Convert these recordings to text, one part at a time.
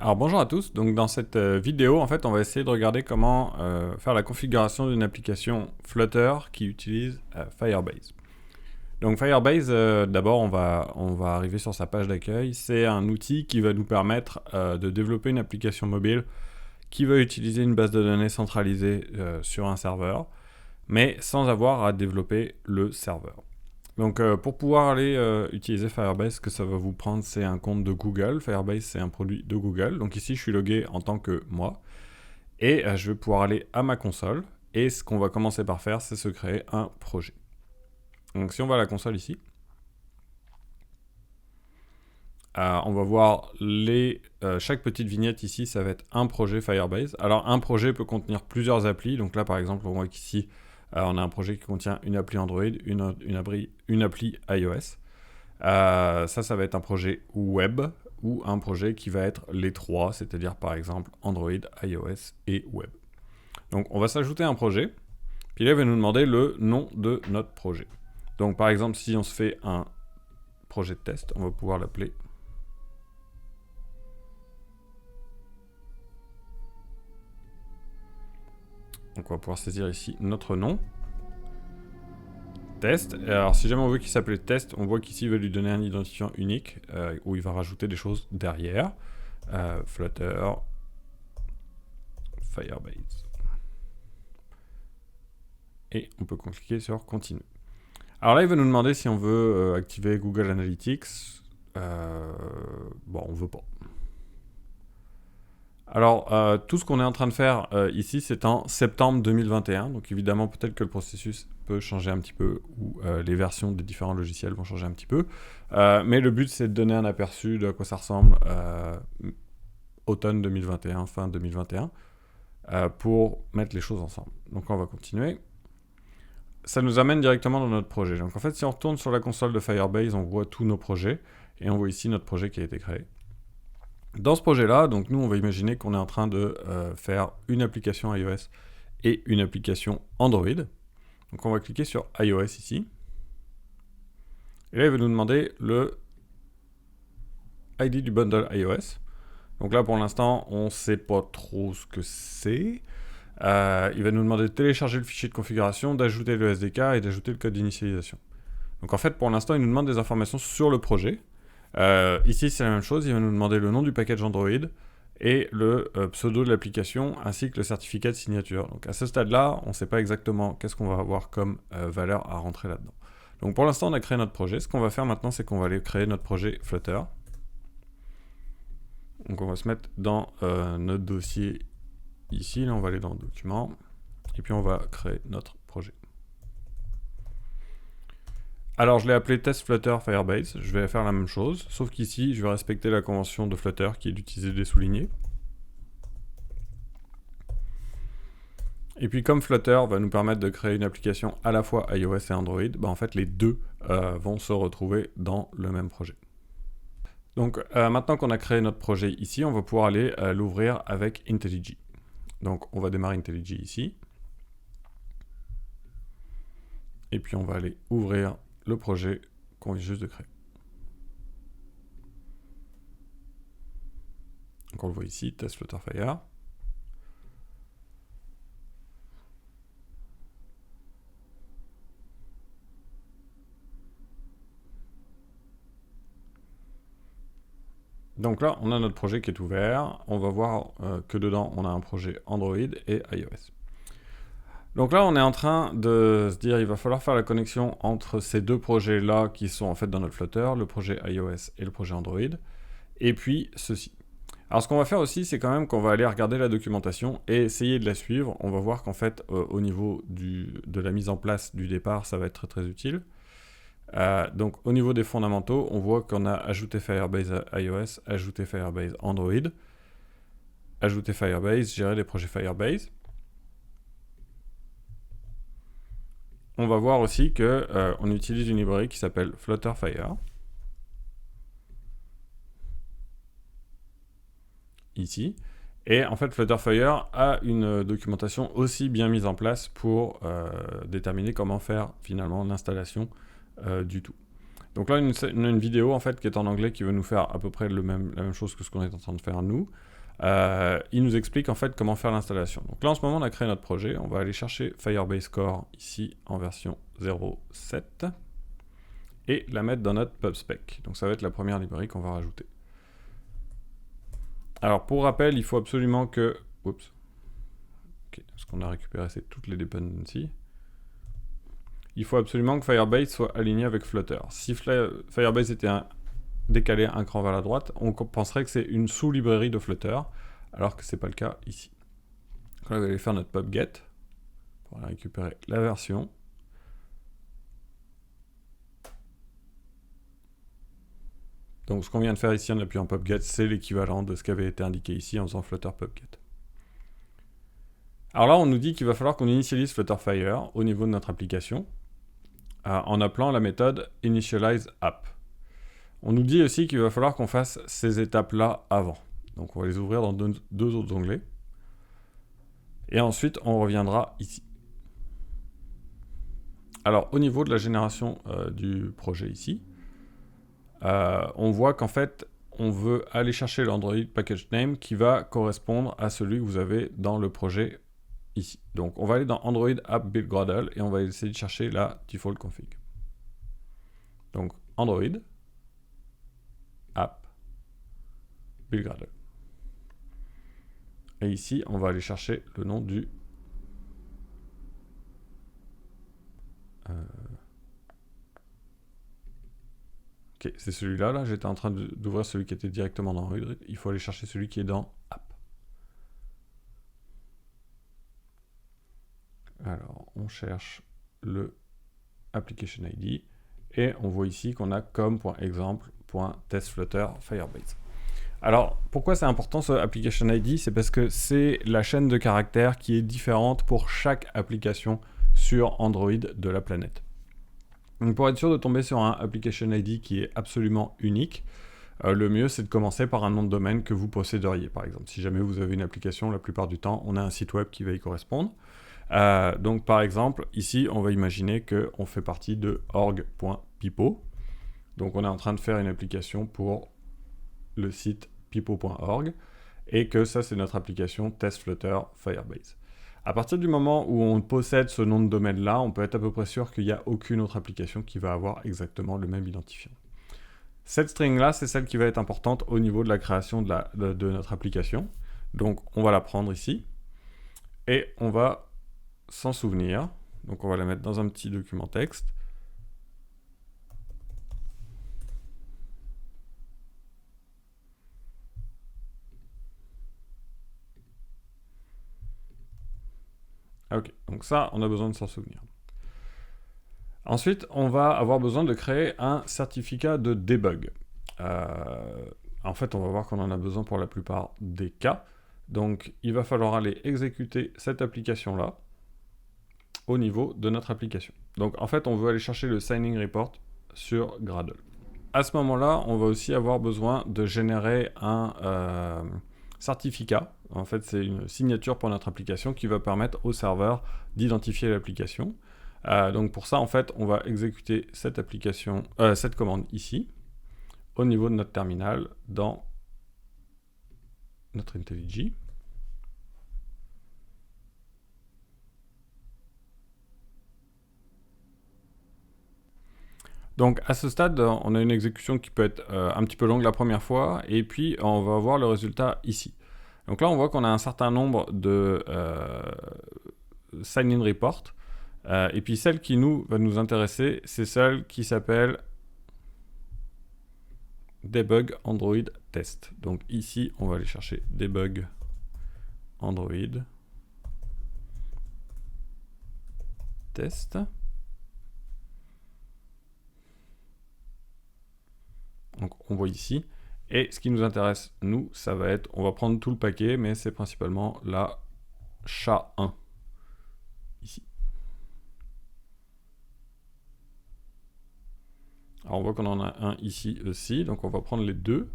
Alors bonjour à tous, donc dans cette vidéo en fait on va essayer de regarder comment faire la configuration d'une application Flutter qui utilise Firebase. Donc Firebase, d'abord on va arriver sur sa page d'accueil. C'est un outil qui va nous permettre de développer une application mobile qui va utiliser une base de données centralisée sur un serveur, mais sans avoir à développer le serveur. Donc pour pouvoir aller utiliser Firebase, ce que ça va vous prendre, c'est un compte de Google. Firebase, c'est un produit de Google. Donc ici, je suis logué en tant que moi. Et je vais pouvoir aller à ma console. Et ce qu'on va commencer par faire, c'est se créer un projet. Donc si on va à la console ici, on va voir chaque petite vignette ici, ça va être un projet Firebase. Alors un projet peut contenir plusieurs applis. Donc là, par exemple, on voit qu'ici, on a un projet qui contient une appli Android, une appli iOS. Ça va être un projet web ou un projet qui va être les trois, c'est-à-dire par exemple Android, iOS et web. Donc on va s'ajouter un projet, puis là il va nous demander le nom de notre projet. Donc par exemple si on se fait un projet de test, on va pouvoir l'appeler donc on va pouvoir saisir ici notre nom. Test. Et alors si jamais on veut qu'il s'appelle test, on voit qu'ici il va lui donner un identifiant unique où il va rajouter des choses derrière. Flutter, Firebase. Et on peut cliquer sur continue. Alors là il va nous demander si on veut activer Google Analytics. Bon, on veut pas. Alors, tout ce qu'on est en train de faire ici, c'est en septembre 2021. Donc évidemment, peut-être que le processus peut changer un petit peu, ou les versions des différents logiciels vont changer un petit peu. Mais le but, c'est de donner un aperçu de à quoi ça ressemble automne 2021, fin 2021, pour mettre les choses ensemble. Donc on va continuer. Ça nous amène directement dans notre projet. Donc en fait, si on retourne sur la console de Firebase, on voit tous nos projets, et on voit ici notre projet qui a été créé. Dans ce projet-là, donc nous, on va imaginer qu'on est en train de faire une application iOS et une application Android. Donc on va cliquer sur iOS ici. Et là, il va nous demander le ID du bundle iOS. Donc là, pour l'instant, on ne sait pas trop ce que c'est. Il va nous demander de télécharger le fichier de configuration, d'ajouter le SDK et d'ajouter le code d'initialisation. Donc en fait, pour l'instant, il nous demande des informations sur le projet. Ici, c'est la même chose. Il va nous demander le nom du package Android et le pseudo de l'application, ainsi que le certificat de signature. Donc à ce stade-là, on ne sait pas exactement qu'est-ce qu'on va avoir comme valeur à rentrer là-dedans. Donc pour l'instant, on a créé notre projet. Ce qu'on va faire maintenant, c'est qu'on va aller créer notre projet Flutter. Donc on va se mettre dans notre dossier ici. Là, on va aller dans Documents. Et puis on va créer notre projet. Alors je l'ai appelé Test Flutter Firebase, je vais faire la même chose, sauf qu'ici je vais respecter la convention de Flutter qui est d'utiliser des soulignés. Et puis comme Flutter va nous permettre de créer une application à la fois iOS et Android, en fait les deux vont se retrouver dans le même projet. Donc maintenant qu'on a créé notre projet ici, on va pouvoir aller l'ouvrir avec IntelliJ. Donc on va démarrer IntelliJ ici. Et puis on va aller ouvrir le projet qu'on vient juste de créer. Donc on le voit ici, Test Flutter Fire. Donc là, on a notre projet qui est ouvert. On va voir que dedans, on a un projet Android et iOS. Donc là, on est en train de se dire, il va falloir faire la connexion entre ces deux projets-là qui sont en fait dans notre Flutter, le projet iOS et le projet Android, et puis ceci. Alors ce qu'on va faire aussi, c'est quand même qu'on va aller regarder la documentation et essayer de la suivre. On va voir qu'en fait, au niveau de la mise en place du départ, ça va être très très utile. Donc au niveau des fondamentaux, on voit qu'on a ajouté Firebase iOS, ajouté Firebase Android, ajouté Firebase, gérer les projets Firebase. On va voir aussi qu'on utilise une librairie qui s'appelle Flutterfire. Ici. Et en fait, Flutterfire a une documentation aussi bien mise en place pour déterminer comment faire finalement l'installation du tout. Donc là, on a une vidéo en fait qui est en anglais qui veut nous faire à peu près la même chose que ce qu'on est en train de faire nous. Il nous explique en fait comment faire l'installation. Donc là, en ce moment, on a créé notre projet. On va aller chercher Firebase Core ici en version 0.7 et la mettre dans notre PubSpec. Donc ça va être la première librairie qu'on va rajouter. Alors pour rappel, il faut absolument que... Oups. Ok, ce qu'on a récupéré, c'est toutes les dependencies. Il faut absolument que Firebase soit aligné avec Flutter. Si Firebase était décalé un cran vers la droite, on penserait que c'est une sous-librairie de Flutter, alors que ce n'est pas le cas ici. Donc là, on va aller faire notre pubget pour aller récupérer la version. Donc ce qu'on vient de faire ici en appuyant pubget, c'est l'équivalent de ce qui avait été indiqué ici en faisant Flutter pubget. Alors là, on nous dit qu'il va falloir qu'on initialise Flutterfire au niveau de notre application en appelant la méthode initializeApp. On nous dit aussi qu'il va falloir qu'on fasse ces étapes-là avant. Donc on va les ouvrir dans deux autres onglets. Et ensuite, on reviendra ici. Alors, au niveau de la génération du projet ici, on voit qu'en fait, on veut aller chercher l'Android Package Name qui va correspondre à celui que vous avez dans le projet ici. Donc, on va aller dans Android App Build Gradle et on va essayer de chercher la default config. Donc, Android App Build Gradle. Et ici, on va aller chercher le nom du... Ok, c'est celui-là, là. J'étais en train d'ouvrir celui qui était directement dans Android. Il faut aller chercher celui qui est dans App. Alors, on cherche le Application ID. Et on voit ici qu'on a com.exemple.testFlutter Firebase. Alors, pourquoi c'est important ce Application ID? C'est parce que c'est la chaîne de caractères qui est différente pour chaque application sur Android de la planète. Donc pour être sûr de tomber sur un Application ID qui est absolument unique, le mieux c'est de commencer par un nom de domaine que vous posséderiez. Par exemple, si jamais vous avez une application, la plupart du temps, on a un site web qui va y correspondre. Donc par exemple, ici, on va imaginer qu'on fait partie de org.pipo. Donc on est en train de faire une application pour le site pipo.org et que ça, c'est notre application TestFlutter Firebase. À partir du moment où on possède ce nom de domaine-là, on peut être à peu près sûr qu'il n'y a aucune autre application qui va avoir exactement le même identifiant. Cette string-là, c'est celle qui va être importante au niveau de la création de notre application. Donc, on va la prendre ici et on va s'en souvenir. Donc, on va la mettre dans un petit document texte. Ok, donc ça, on a besoin de s'en souvenir. Ensuite, on va avoir besoin de créer un certificat de debug. En fait, on va voir qu'on en a besoin pour la plupart des cas. Donc, il va falloir aller exécuter cette application-là au niveau de notre application. Donc, en fait, on veut aller chercher le signing report sur Gradle. À ce moment-là, on va aussi avoir besoin de générer un certificat. En fait, c'est une signature pour notre application qui va permettre au serveur d'identifier l'application. Donc pour ça, en fait, on va exécuter cette commande ici, au niveau de notre terminal, dans notre IntelliJ. Donc à ce stade, on a une exécution qui peut être un petit peu longue la première fois, et puis on va voir le résultat ici. Donc là, on voit qu'on a un certain nombre de sign-in report, et puis celle qui va nous intéresser, c'est celle qui s'appelle debug Android test. Donc ici, on va aller chercher debug Android test. Donc on voit ici. Et ce qui nous intéresse, nous, ça va être, on va prendre tout le paquet, mais c'est principalement la SHA-1, ici. Alors on voit qu'on en a un ici aussi, donc on va prendre les deux.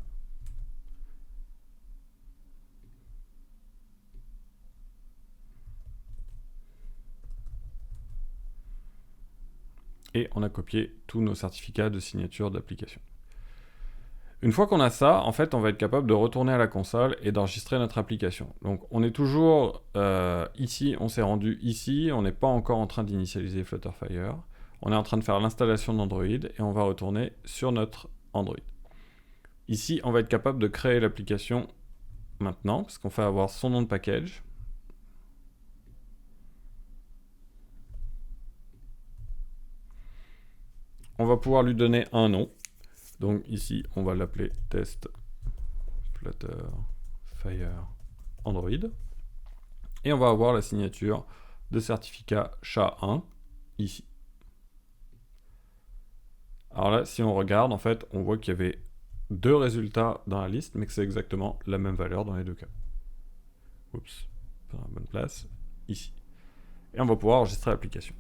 et on a copié tous nos certificats de signature d'application. Une fois qu'on a ça, en fait, on va être capable de retourner à la console et d'enregistrer notre application. Donc, on est toujours ici, on s'est rendu ici, on n'est pas encore en train d'initialiser Flutterfire. On est en train de faire l'installation d'Android et on va retourner sur notre Android. Ici, on va être capable de créer l'application maintenant, parce qu'on fait avoir son nom de package. On va pouvoir lui donner un nom. Donc ici, on va l'appeler test Flutterfire Android. Et on va avoir la signature de certificat SHA-1 ici. Alors là, si on regarde, en fait, on voit qu'il y avait deux résultats dans la liste, mais que c'est exactement la même valeur dans les deux cas. Oups, pas dans la bonne place, ici. Et on va pouvoir enregistrer l'application.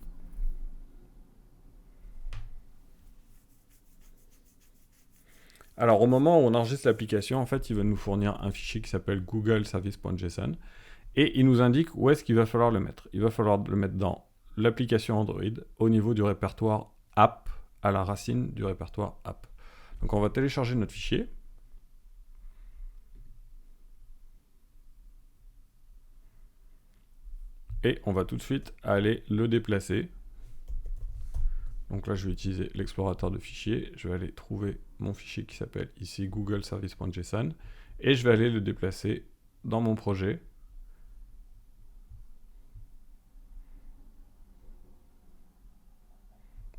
Alors au moment où on enregistre l'application, en fait, il va nous fournir un fichier qui s'appelle googleservice.json et il nous indique où est-ce qu'il va falloir le mettre. Il va falloir le mettre dans l'application Android au niveau du répertoire app, à la racine du répertoire app. Donc on va télécharger notre fichier. Et on va tout de suite aller le déplacer. Donc là, je vais utiliser l'explorateur de fichiers. Je vais aller trouver mon fichier qui s'appelle ici googleservice.json. Et je vais aller le déplacer dans mon projet.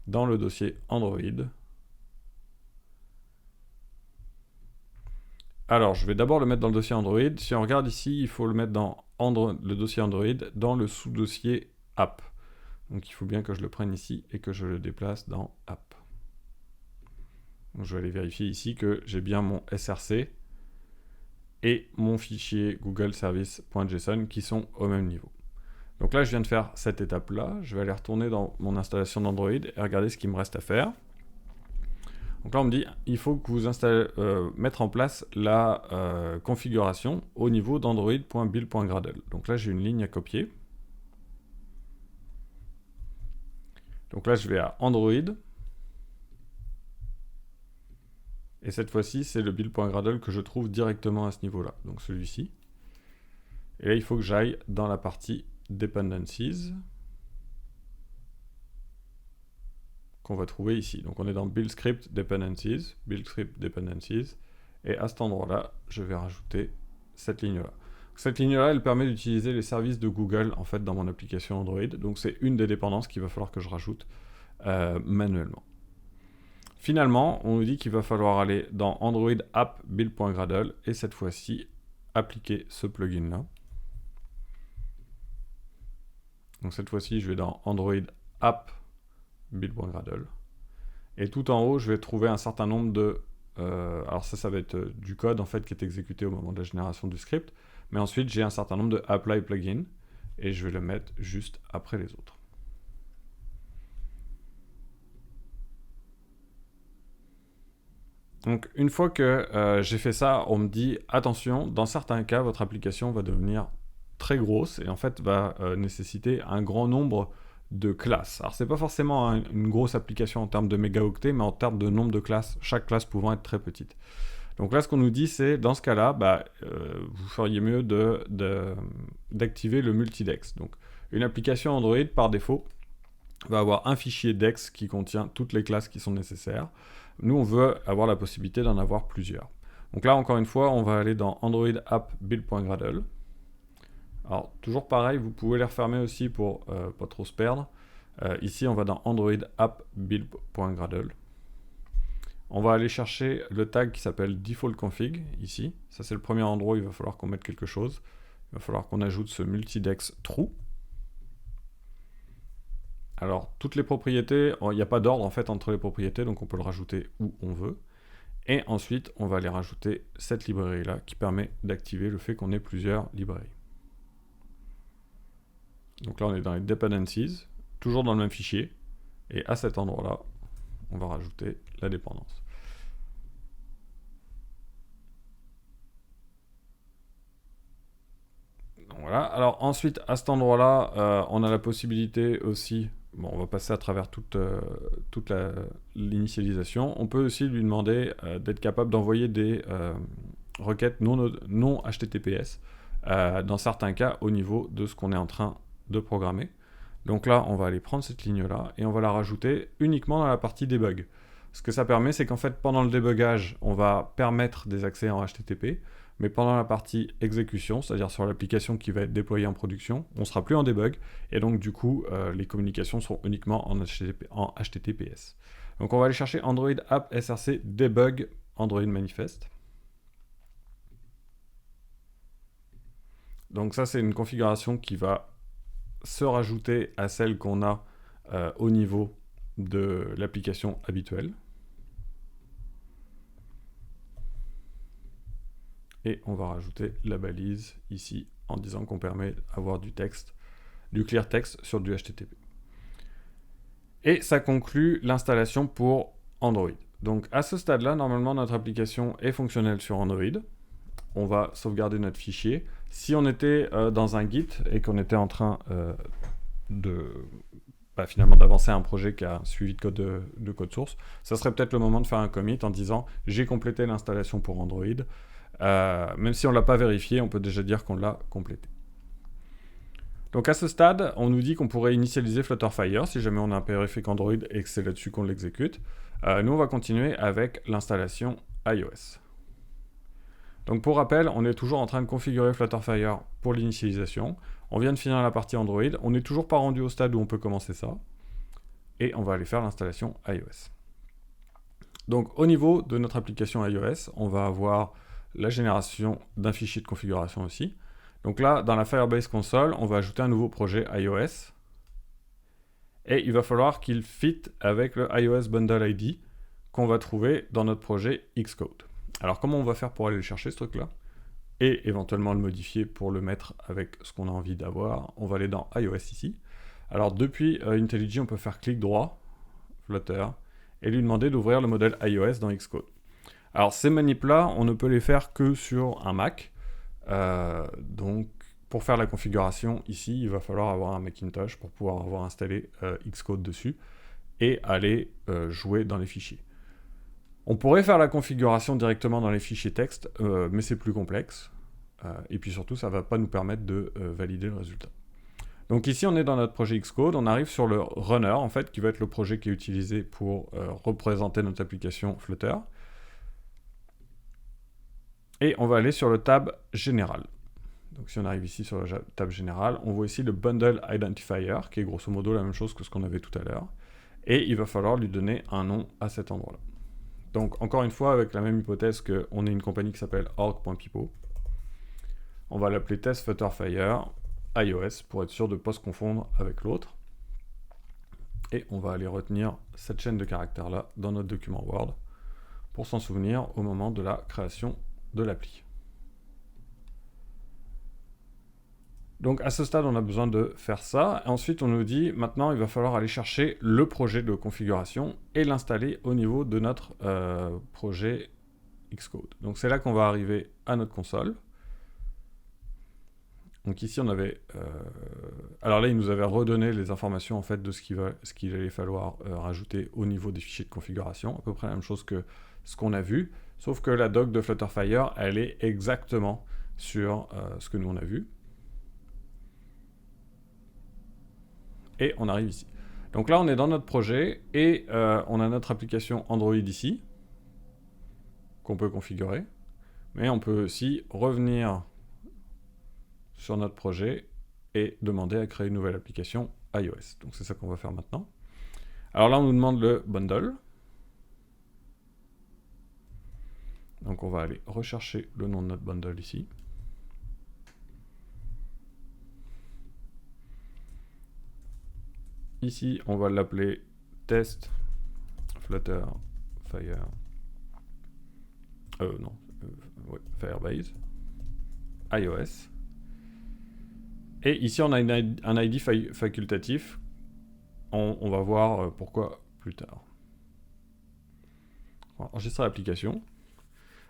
Dans le dossier Android. Alors, je vais d'abord le mettre dans le dossier Android. Si on regarde ici, il faut le mettre dans le dossier Android, dans le sous-dossier App. Donc il faut bien que je le prenne ici et que je le déplace dans App. Donc, je vais aller vérifier ici que j'ai bien mon SRC et mon fichier googleservice.json qui sont au même niveau. Donc là, je viens de faire cette étape-là. Je vais aller retourner dans mon installation d'Android et regarder ce qu'il me reste à faire. Donc là, on me dit, il faut que vous mettre en place la configuration au niveau d'android.build.gradle. Donc là, j'ai une ligne à copier. Donc là, je vais à Android. Et cette fois-ci, c'est le build.gradle que je trouve directement à ce niveau-là. Donc celui-ci. Et là, il faut que j'aille dans la partie Dependencies qu'on va trouver ici. Donc on est dans Build Script Dependencies, et à cet endroit-là, je vais rajouter cette ligne-là. Cette ligne-là, elle permet d'utiliser les services de Google en fait dans mon application Android. Donc c'est une des dépendances qu'il va falloir que je rajoute manuellement. Finalement, on nous dit qu'il va falloir aller dans Android App Build.gradle et cette fois-ci appliquer ce plugin-là. Donc cette fois-ci, je vais dans Android App Build.gradle. Et tout en haut, je vais trouver un certain nombre de... alors ça va être du code en fait qui est exécuté au moment de la génération du script. Mais ensuite, j'ai un certain nombre de apply plugins et je vais le mettre juste après les autres. Donc une fois que j'ai fait ça, on me dit attention, dans certains cas, votre application va devenir très grosse et en fait va nécessiter un grand nombre de classes. Alors c'est pas forcément une grosse application en termes de mégaoctets, mais en termes de nombre de classes, chaque classe pouvant être très petite. Donc là, ce qu'on nous dit, c'est dans ce cas-là, vous feriez mieux d'activer le multidex. Donc une application Android par défaut va avoir un fichier dex qui contient toutes les classes qui sont nécessaires. Nous, on veut avoir la possibilité d'en avoir plusieurs. Donc là, encore une fois, on va aller dans Android App Build.gradle. Alors, toujours pareil, vous pouvez les refermer aussi pour pas trop se perdre. Ici, on va dans Android App Build.gradle. On va aller chercher le tag qui s'appelle Default Config, ici. Ça, c'est le premier endroit où il va falloir qu'on mette quelque chose. Il va falloir qu'on ajoute ce multidex true. Alors, toutes les propriétés, il n'y a pas d'ordre en fait entre les propriétés, donc on peut le rajouter où on veut. Et ensuite, on va aller rajouter cette librairie-là qui permet d'activer le fait qu'on ait plusieurs librairies. Donc là, on est dans les dependencies, toujours dans le même fichier. Et à cet endroit-là, on va rajouter la dépendance. Donc voilà. Alors ensuite, à cet endroit-là, on a la possibilité aussi bon, on va passer à travers toute l'initialisation. On peut aussi lui demander d'être capable d'envoyer des requêtes non HTTPS, dans certains cas au niveau de ce qu'on est en train de programmer. Donc là, on va aller prendre cette ligne-là et on va la rajouter uniquement dans la partie debug. Ce que ça permet, c'est qu'en fait, pendant le débugage, on va permettre des accès en HTTP, mais pendant la partie exécution, c'est-à-dire sur l'application qui va être déployée en production, on ne sera plus en debug, et donc du coup, les communications seront uniquement en HTTPS. Donc on va aller chercher Android App SRC Debug Android Manifest. Donc ça, c'est une configuration qui va se rajouter à celle qu'on a au niveau de l'application habituelle. Et on va rajouter la balise ici en disant qu'on permet d'avoir du texte, du clear text sur du HTTP. Et ça conclut l'installation pour Android. Donc à ce stade-là, normalement notre application est fonctionnelle sur Android. On va sauvegarder notre fichier. Si on était dans un Git et qu'on était en train finalement d'avancer un projet qui a un suivi de code source, ça serait peut-être le moment de faire un commit en disant j'ai complété l'installation pour Android. Même si on ne l'a pas vérifié, on peut déjà dire qu'on l'a complété. Donc à ce stade, on nous dit qu'on pourrait initialiser Flutterfire si jamais on a un périphérique Android et que c'est là-dessus qu'on l'exécute. Nous, on va continuer avec l'installation iOS. Donc pour rappel, on est toujours en train de configurer Flutterfire pour l'initialisation. On vient de finir la partie Android. On n'est toujours pas rendu au stade où on peut commencer ça. Et on va aller faire l'installation iOS. Donc au niveau de notre application iOS, on va avoir la génération d'un fichier de configuration aussi. Donc là, dans la Firebase console, on va ajouter un nouveau projet iOS. Et il va falloir qu'il fit avec le iOS Bundle ID qu'on va trouver dans notre projet Xcode. Alors comment on va faire pour aller le chercher ce truc-là? Et éventuellement le modifier pour le mettre avec ce qu'on a envie d'avoir. On va aller dans iOS ici. Alors depuis IntelliJ, on peut faire clic droit, Flutter, et lui demander d'ouvrir le modèle iOS dans Xcode. Alors ces manips-là, on ne peut les faire que sur un Mac. Donc pour faire la configuration ici, il va falloir avoir un Macintosh pour pouvoir avoir installé Xcode dessus et aller jouer dans les fichiers. On pourrait faire la configuration directement dans les fichiers texte, mais c'est plus complexe. Et puis surtout, ça ne va pas nous permettre de valider le résultat. Donc ici, on est dans notre projet Xcode, on arrive sur le runner, en fait, qui va être le projet qui est utilisé pour représenter notre application Flutter. Et on va aller sur le tab général. Donc si on arrive ici sur le tab général, on voit ici le Bundle Identifier, qui est grosso modo la même chose que ce qu'on avait tout à l'heure. Et il va falloir lui donner un nom à cet endroit-là. Donc encore une fois, avec la même hypothèse qu'on ait une compagnie qui s'appelle org.pipo, on va l'appeler test Flutterfire iOS pour être sûr de ne pas se confondre avec l'autre. Et on va aller retenir cette chaîne de caractères-là dans notre document Word pour s'en souvenir au moment de la création de l'appli. Donc à ce stade, on a besoin de faire ça. Et ensuite, on nous dit, maintenant, il va falloir aller chercher le projet de configuration et l'installer au niveau de notre projet Xcode. Donc c'est là qu'on va arriver à notre console. Donc ici, on avait... alors là, il nous avait redonné les informations en fait, de ce qu'il allait falloir rajouter au niveau des fichiers de configuration. À peu près la même chose que ce qu'on a vu. Sauf que la doc de Flutterfire, elle est exactement sur ce que nous on a vu. Et on arrive ici. Donc là, on est dans notre projet et on a notre application Android ici, qu'on peut configurer. Mais on peut aussi revenir sur notre projet et demander à créer une nouvelle application iOS. Donc c'est ça qu'on va faire maintenant. Alors là, on nous demande le bundle. Donc on va aller rechercher le nom de notre bundle ici. Ici, on va l'appeler test Flutterfire. Firebase iOS. Et ici, on a un ID facultatif. On va voir pourquoi plus tard. On va enregistrer l'application.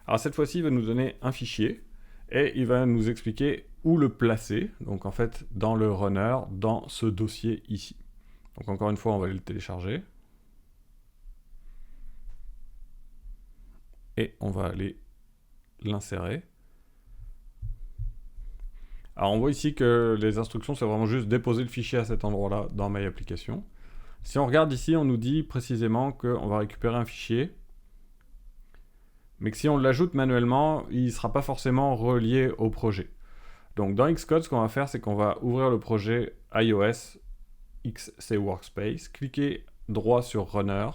Alors cette fois-ci, il va nous donner un fichier et il va nous expliquer où le placer. Donc en fait, dans le runner, dans ce dossier ici. Donc encore une fois, on va aller le télécharger. Et on va aller l'insérer. Alors on voit ici que les instructions, c'est vraiment juste déposer le fichier à cet endroit-là dans My Application. Si on regarde ici, on nous dit précisément qu'on va récupérer un fichier, mais que si on l'ajoute manuellement, il ne sera pas forcément relié au projet. Donc dans Xcode, ce qu'on va faire, c'est qu'on va ouvrir le projet iOS XC Workspace, cliquer droit sur Runner.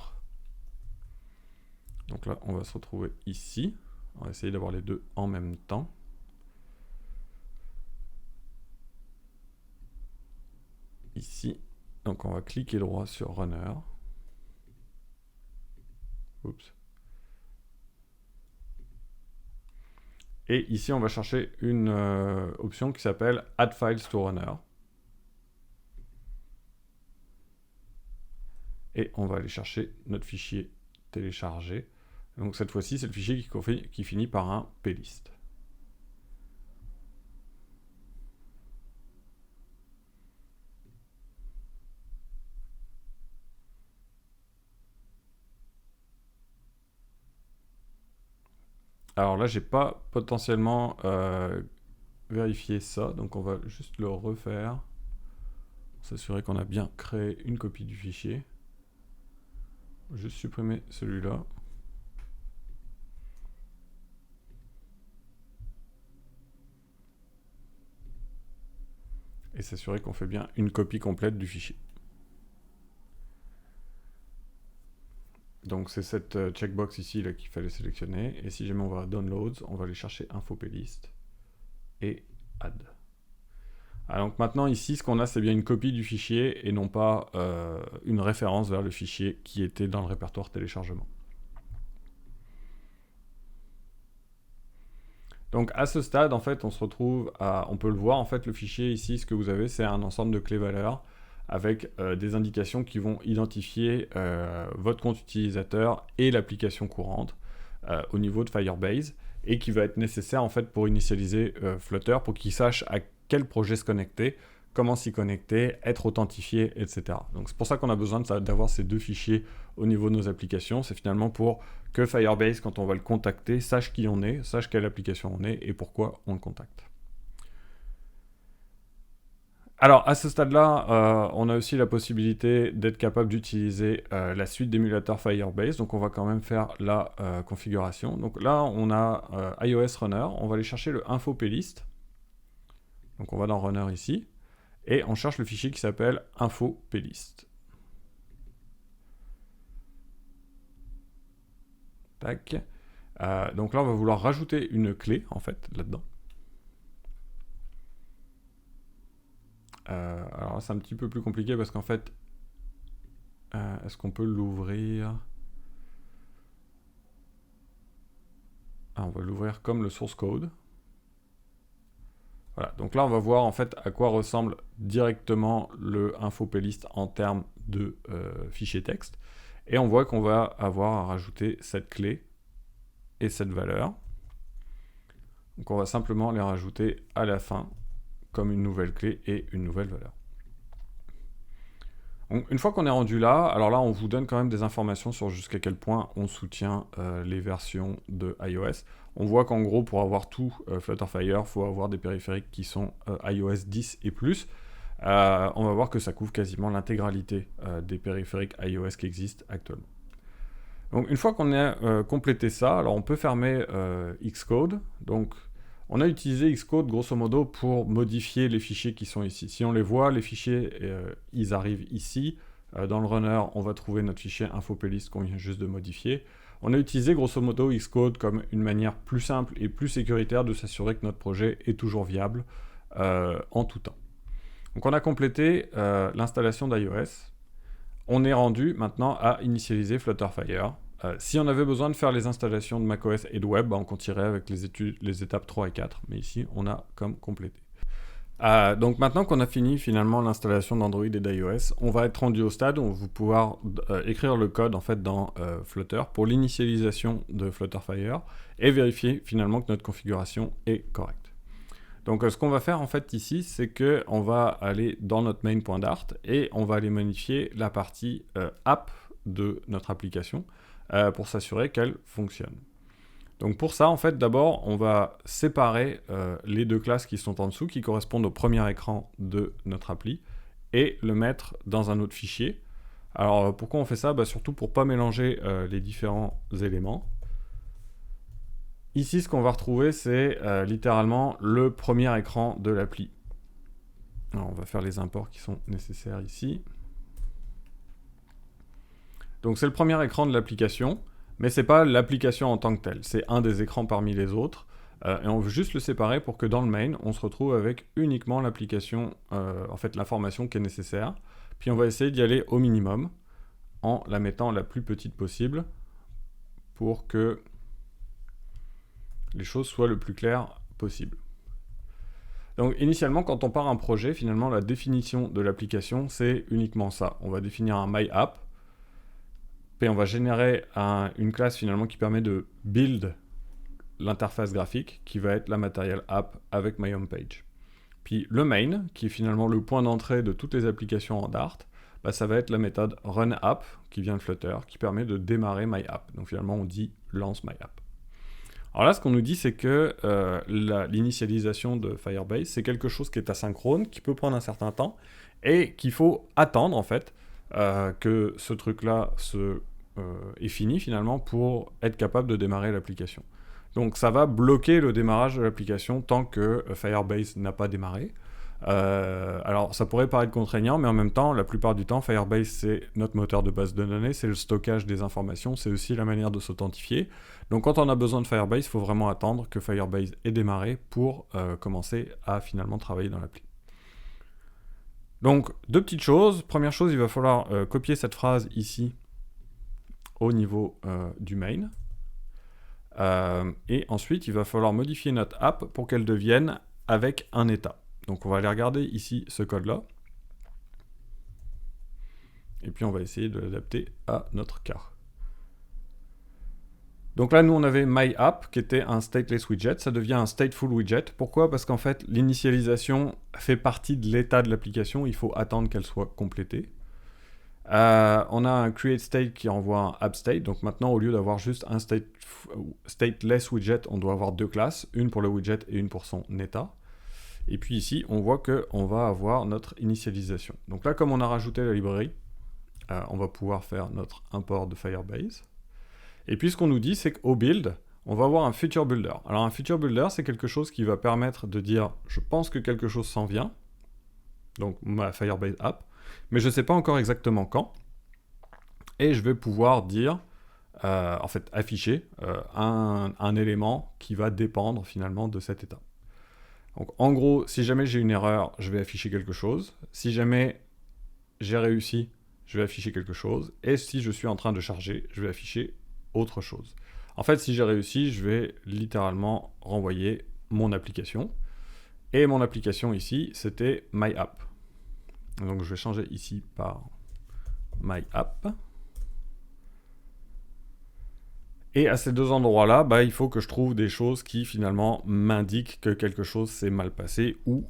Donc là, on va se retrouver ici. On va essayer d'avoir les deux en même temps. Ici. Donc on va cliquer droit sur Runner. Oups. Et ici, on va chercher une option qui s'appelle Add Files to Runner. Et on va aller chercher notre fichier téléchargé. Donc cette fois-ci, c'est le fichier qui finit par un plist. Alors là, j'ai pas potentiellement vérifié ça, donc on va juste le refaire. S'assurer qu'on a bien créé une copie du fichier. Juste supprimer celui-là. Et s'assurer qu'on fait bien une copie complète du fichier. Donc c'est cette checkbox ici là qu'il fallait sélectionner. Et si jamais on va à Downloads, on va aller chercher Info Plist et Add. Alors donc maintenant ici, ce qu'on a, c'est bien une copie du fichier et non pas une référence vers le fichier qui était dans le répertoire téléchargement. Donc à ce stade, en fait, on se retrouve à... On peut le voir, en fait, le fichier ici, ce que vous avez, c'est un ensemble de clés-valeurs avec des indications qui vont identifier votre compte utilisateur et l'application courante au niveau de Firebase et qui va être nécessaire, en fait, pour initialiser Flutter, pour qu'il sache à quel projet se connecter, comment s'y connecter, être authentifié, etc. Donc c'est pour ça qu'on a besoin d'avoir ces deux fichiers au niveau de nos applications. C'est finalement pour que Firebase, quand on va le contacter, sache qui on est, sache quelle application on est et pourquoi on le contacte. Alors à ce stade-là, on a aussi la possibilité d'être capable d'utiliser la suite d'émulateurs Firebase. Donc on va quand même faire la configuration. Donc là, on a iOS Runner. On va aller chercher le info plist. Donc on va dans Runner ici. Et on cherche le fichier qui s'appelle info plist. Tac. Donc là, on va vouloir rajouter une clé, en fait, là-dedans. Alors c'est un petit peu plus compliqué parce qu'en fait, est-ce qu'on peut l'ouvrir? On va l'ouvrir comme le source code. Voilà, donc là on va voir en fait à quoi ressemble directement le info plist en termes de fichier texte. Et on voit qu'on va avoir à rajouter cette clé et cette valeur. Donc on va simplement les rajouter à la fin comme une nouvelle clé et une nouvelle valeur. Donc, une fois qu'on est rendu là, alors là on vous donne quand même des informations sur jusqu'à quel point on soutient les versions de iOS. On voit qu'en gros pour avoir tout Flutterfire, il faut avoir des périphériques qui sont iOS 10 et plus. On va voir que ça couvre quasiment l'intégralité des périphériques iOS qui existent actuellement. Donc une fois qu'on a complété ça, alors on peut fermer Xcode. Donc on a utilisé Xcode grosso modo pour modifier les fichiers qui sont ici. Si on les voit, les fichiers, ils arrivent ici. Dans le runner, on va trouver notre fichier info plist qu'on vient juste de modifier. On a utilisé grosso modo Xcode comme une manière plus simple et plus sécuritaire de s'assurer que notre projet est toujours viable en tout temps. Donc on a complété l'installation d'iOS. On est rendu maintenant à initialiser Flutterfire. Si on avait besoin de faire les installations de macOS et de web, on continuerait avec les étapes 3 et 4, mais ici on a comme complété. Donc maintenant qu'on a fini finalement l'installation d'Android et d'iOS, on va être rendu au stade où on va pouvoir écrire le code en fait dans Flutter pour l'initialisation de Flutterfire et vérifier finalement que notre configuration est correcte. Donc ce qu'on va faire en fait ici, c'est qu'on va aller dans notre main.dart et on va aller modifier la partie app de notre application pour s'assurer qu'elle fonctionne. Donc pour ça, en fait, d'abord, on va séparer les deux classes qui sont en dessous, qui correspondent au premier écran de notre appli, et le mettre dans un autre fichier. Alors pourquoi on fait ça? Surtout pour ne pas mélanger les différents éléments. Ici, ce qu'on va retrouver, c'est littéralement le premier écran de l'appli. Alors, on va faire les imports qui sont nécessaires ici. Donc, c'est le premier écran de l'application, mais ce n'est pas l'application en tant que telle. C'est un des écrans parmi les autres. Et on veut juste le séparer pour que dans le main, on se retrouve avec uniquement l'application, en fait, l'information qui est nécessaire. Puis, on va essayer d'y aller au minimum en la mettant la plus petite possible pour que les choses soient le plus claires possible. Donc initialement, quand on part un projet, finalement, la définition de l'application, c'est uniquement ça. On va définir un MyApp, puis on va générer une classe finalement qui permet de build l'interface graphique, qui va être la Material App avec MyHomepage. Puis le main, qui est finalement le point d'entrée de toutes les applications en Dart, ça va être la méthode runApp, qui vient de Flutter, qui permet de démarrer MyApp. Donc finalement, on dit lance MyApp. Alors là, ce qu'on nous dit, c'est que l'initialisation de Firebase, c'est quelque chose qui est asynchrone, qui peut prendre un certain temps, et qu'il faut attendre, en fait, que ce truc-là est fini, finalement, pour être capable de démarrer l'application. Donc ça va bloquer le démarrage de l'application tant que Firebase n'a pas démarré. Alors ça pourrait paraître contraignant, mais en même temps, la plupart du temps, Firebase c'est notre moteur de base de données, c'est le stockage des informations, c'est aussi la manière de s'authentifier. Donc quand on a besoin de Firebase, il faut vraiment attendre que Firebase ait démarré pour commencer à finalement travailler dans l'appli. Donc deux petites choses. Première chose, il va falloir copier cette phrase ici au niveau du main. Et ensuite, il va falloir modifier notre app pour qu'elle devienne avec un état. Donc on va aller regarder ici ce code-là. Et puis on va essayer de l'adapter à notre cas. Donc là, nous, on avait MyApp, qui était un stateless widget. Ça devient un stateful widget. Pourquoi? Parce qu'en fait, l'initialisation fait partie de l'état de l'application. Il faut attendre qu'elle soit complétée. On a un create state qui envoie un app state. Donc maintenant, au lieu d'avoir juste un stateless widget, on doit avoir deux classes. Une pour le widget et une pour son état. Et puis ici, on voit qu'on va avoir notre initialisation. Donc là, comme on a rajouté la librairie, on va pouvoir faire notre import de Firebase. Et puis ce qu'on nous dit, c'est qu'au build, on va avoir un feature builder. Alors un feature builder, c'est quelque chose qui va permettre de dire « je pense que quelque chose s'en vient », donc ma Firebase app, mais je ne sais pas encore exactement quand. Et je vais pouvoir dire, en fait afficher un élément qui va dépendre finalement de cet état. Donc en gros, si jamais j'ai une erreur, je vais afficher quelque chose. Si jamais j'ai réussi, je vais afficher quelque chose. Et si je suis en train de charger, je vais afficher autre chose. En fait, si j'ai réussi, je vais littéralement renvoyer mon application. Et mon application ici, c'était MyApp. Donc je vais changer ici par MyApp. Et à ces deux endroits-là, il faut que je trouve des choses qui finalement m'indiquent que quelque chose s'est mal passé ou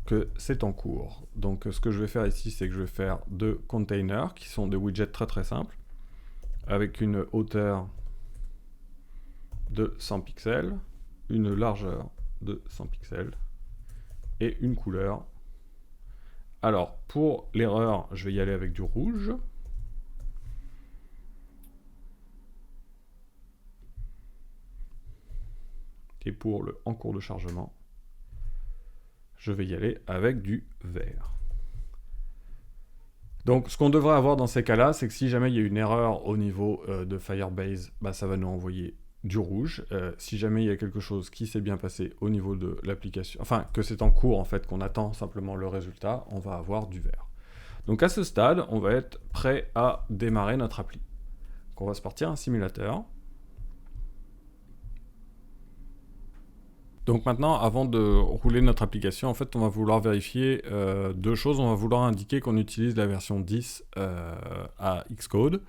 que c'est en cours. Donc ce que je vais faire ici, c'est que je vais faire deux containers qui sont des widgets très très simples avec une hauteur de 100 pixels, une largeur de 100 pixels et une couleur. Alors pour l'erreur, je vais y aller avec du rouge. Et pour le en cours de chargement, je vais y aller avec du vert. Donc ce qu'on devrait avoir dans ces cas-là, c'est que si jamais il y a une erreur au niveau de Firebase, ça va nous envoyer du rouge. Si jamais il y a quelque chose qui s'est bien passé au niveau de l'application, enfin que c'est en cours en fait, qu'on attend simplement le résultat, on va avoir du vert. Donc à ce stade, on va être prêt à démarrer notre appli. Donc on va se partir un simulateur. Donc maintenant, avant de rouler notre application, en fait, on va vouloir vérifier deux choses. On va vouloir indiquer qu'on utilise la version 10 à Xcode.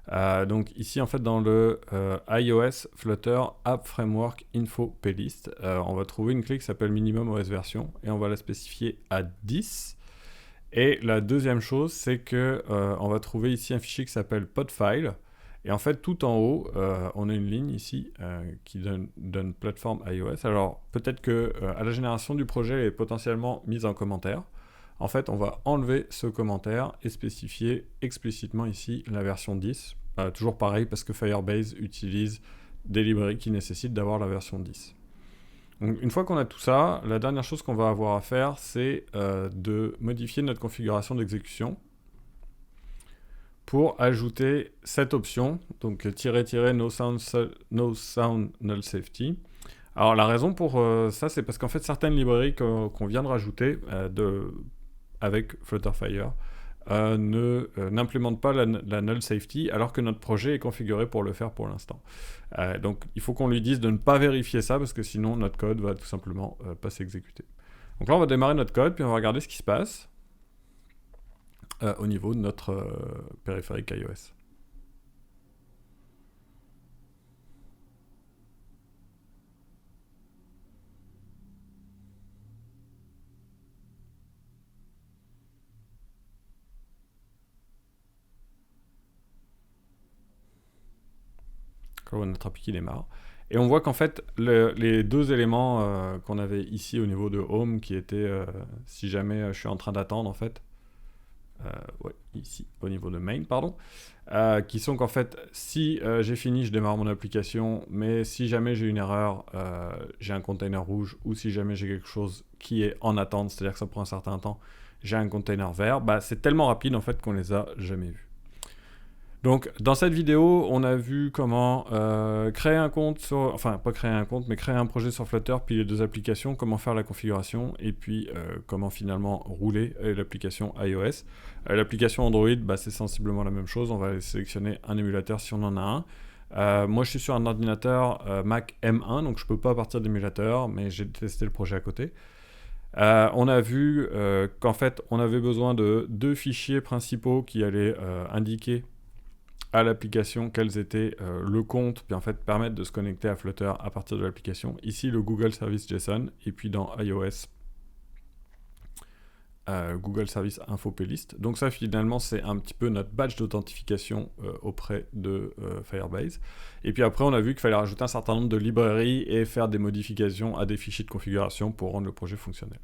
Donc ici en fait dans le iOS Flutter App Framework Info Playlist, on va trouver une clé qui s'appelle minimum OS version et on va la spécifier à 10. Et la deuxième chose, c'est que on va trouver ici un fichier qui s'appelle podfile. Et en fait, tout en haut, on a une ligne ici qui donne plateforme iOS. Alors, peut-être que à la génération du projet, elle est potentiellement mise en commentaire. En fait, on va enlever ce commentaire et spécifier explicitement ici la version 10. Toujours pareil, parce que Firebase utilise des librairies qui nécessitent d'avoir la version 10. Donc, une fois qu'on a tout ça, la dernière chose qu'on va avoir à faire, c'est de modifier notre configuration d'exécution pour ajouter cette option, donc -- no sound null safety. Alors la raison pour ça, c'est parce qu'en fait certaines librairies qu'on vient de rajouter avec Flutterfire n'implémentent pas la null safety alors que notre projet est configuré pour le faire pour l'instant. Donc il faut qu'on lui dise de ne pas vérifier ça parce que sinon notre code va tout simplement pas s'exécuter. Donc là on va démarrer notre code puis on va regarder ce qui se passe au niveau de notre périphérique iOS. Quand notre appli qui démarre. Et on voit qu'en fait, les deux éléments qu'on avait ici au niveau de Home, qui étaient, si jamais je suis en train d'attendre, en fait, ouais, ici, au niveau de Main, pardon, qui sont qu'en fait, si j'ai fini, je démarre mon application, mais si jamais j'ai une erreur, j'ai un container rouge, ou si jamais j'ai quelque chose qui est en attente, c'est-à-dire que ça prend un certain temps, j'ai un container vert, bah, c'est tellement rapide, en fait, qu'on les a jamais vus. Donc, dans cette vidéo, on a vu comment créer un compte enfin, pas créer un compte, mais créer un projet sur Flutter, puis les deux applications, comment faire la configuration, et puis comment finalement rouler l'application iOS. L'application Android, bah, c'est sensiblement la même chose. On va sélectionner un émulateur si on en a un. Moi, je suis sur un ordinateur Mac M1, donc je ne peux pas partir d'émulateur, mais j'ai testé le projet à côté. On a vu qu'en fait, on avait besoin de deux fichiers principaux qui allaient indiquer à l'application quels étaient le compte, puis en fait permettre de se connecter à Flutter à partir de l'application. Ici le Google Service JSON, et puis dans iOS, Google Service Info Playlist. Donc ça finalement c'est un petit peu notre badge d'authentification auprès de Firebase. Et puis après on a vu qu'il fallait rajouter un certain nombre de librairies et faire des modifications à des fichiers de configuration pour rendre le projet fonctionnel.